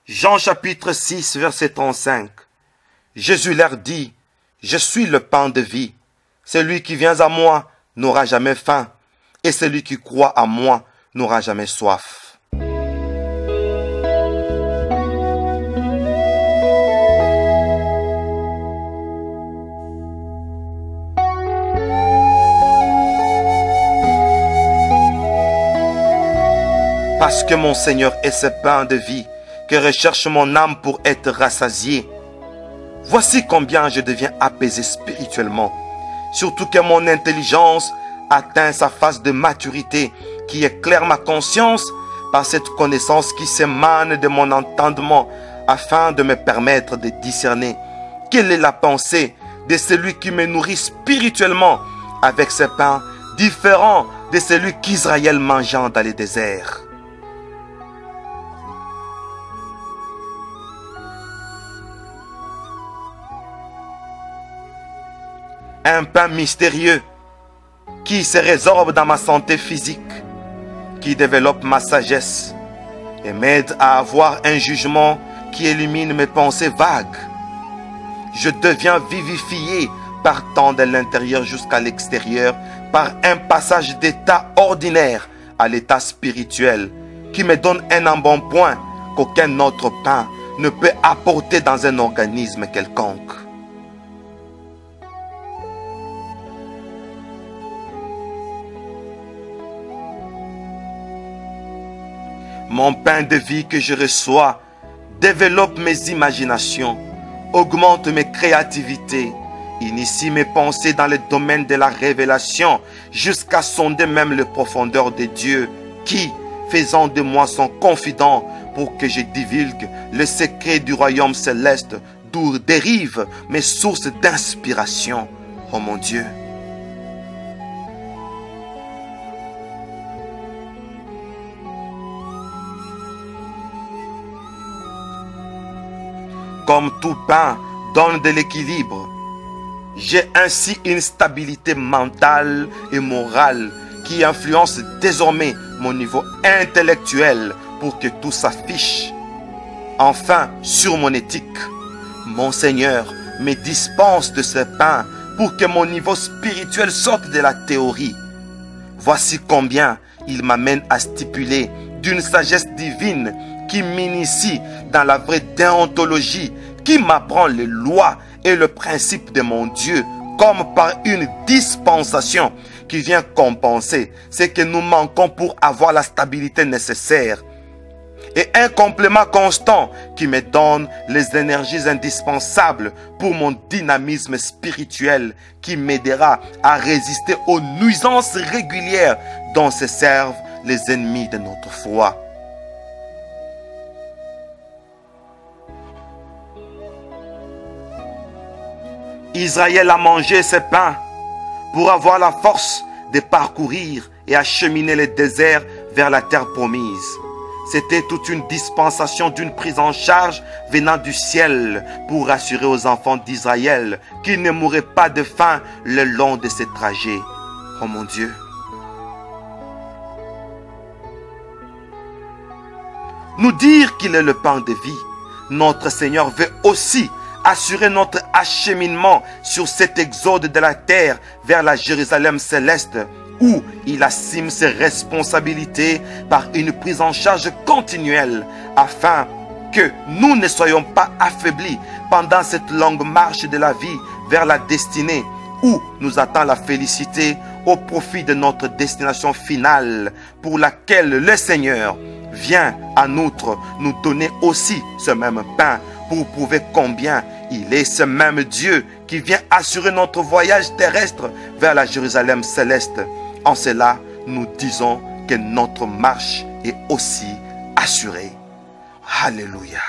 Jean chapitre 6, verset 35. Jésus leur dit, « Je suis le pain de vie. Celui qui vient à moi n'aura jamais faim, et celui qui croit à moi n'aura jamais soif. » Parce que mon Seigneur est ce pain de vie que recherche mon âme pour être rassasiée. Voici combien je deviens apaisé spirituellement, surtout que mon intelligence atteint sa phase de maturité qui éclaire ma conscience par cette connaissance qui s'émane de mon entendement afin de me permettre de discerner quelle est la pensée de celui qui me nourrit spirituellement avec ce pain différent de celui qu'Israël mangeant dans les déserts. Un pain mystérieux qui se résorbe dans ma santé physique, qui développe ma sagesse et m'aide à avoir un jugement qui illumine mes pensées vagues. Je deviens vivifié partant de l'intérieur jusqu'à l'extérieur par un passage d'état ordinaire à l'état spirituel qui me donne un embonpoint qu'aucun autre pain ne peut apporter dans un organisme quelconque. Mon pain de vie que je reçois développe mes imaginations, augmente mes créativités, initie mes pensées dans le domaine de la révélation jusqu'à sonder même les profondeurs de Dieu qui, faisant de moi son confident pour que je divulgue le secret du royaume céleste d'où dérivent mes sources d'inspiration. Oh mon Dieu! Comme tout pain donne de l'équilibre, j'ai ainsi une stabilité mentale et morale qui influence désormais mon niveau intellectuel pour que tout s'affiche. Enfin, sur mon éthique, mon Seigneur me dispense de ce pain pour que mon niveau spirituel sorte de la théorie. Voici combien il m'amène à stipuler d'une sagesse divine qui m'initie dans la vraie déontologie, qui m'apprend les lois et le principe de mon Dieu, comme par une dispensation qui vient compenser ce que nous manquons pour avoir la stabilité nécessaire, et un complément constant qui me donne les énergies indispensables pour mon dynamisme spirituel, qui m'aidera à résister aux nuisances régulières dont se servent les ennemis de notre foi. Israël a mangé ce pain pour avoir la force de parcourir et acheminer le désert vers la terre promise. C'était toute une dispensation d'une prise en charge venant du ciel pour assurer aux enfants d'Israël qu'ils ne mourraient pas de faim le long de ces trajets. Oh mon Dieu! Nous dire qu'il est le pain de vie, notre Seigneur veut aussi assurer notre acheminement sur cet exode de la terre vers la Jérusalem céleste, où il assume ses responsabilités par une prise en charge continuelle, afin que nous ne soyons pas affaiblis pendant cette longue marche de la vie vers la destinée, où nous attend la félicité au profit de notre destination finale, pour laquelle le Seigneur vient en outre nous donner aussi ce même pain, pour prouver combien il est ce même Dieu qui vient assurer notre voyage terrestre vers la Jérusalem céleste. En cela, nous disons que notre marche est aussi assurée. Alléluia.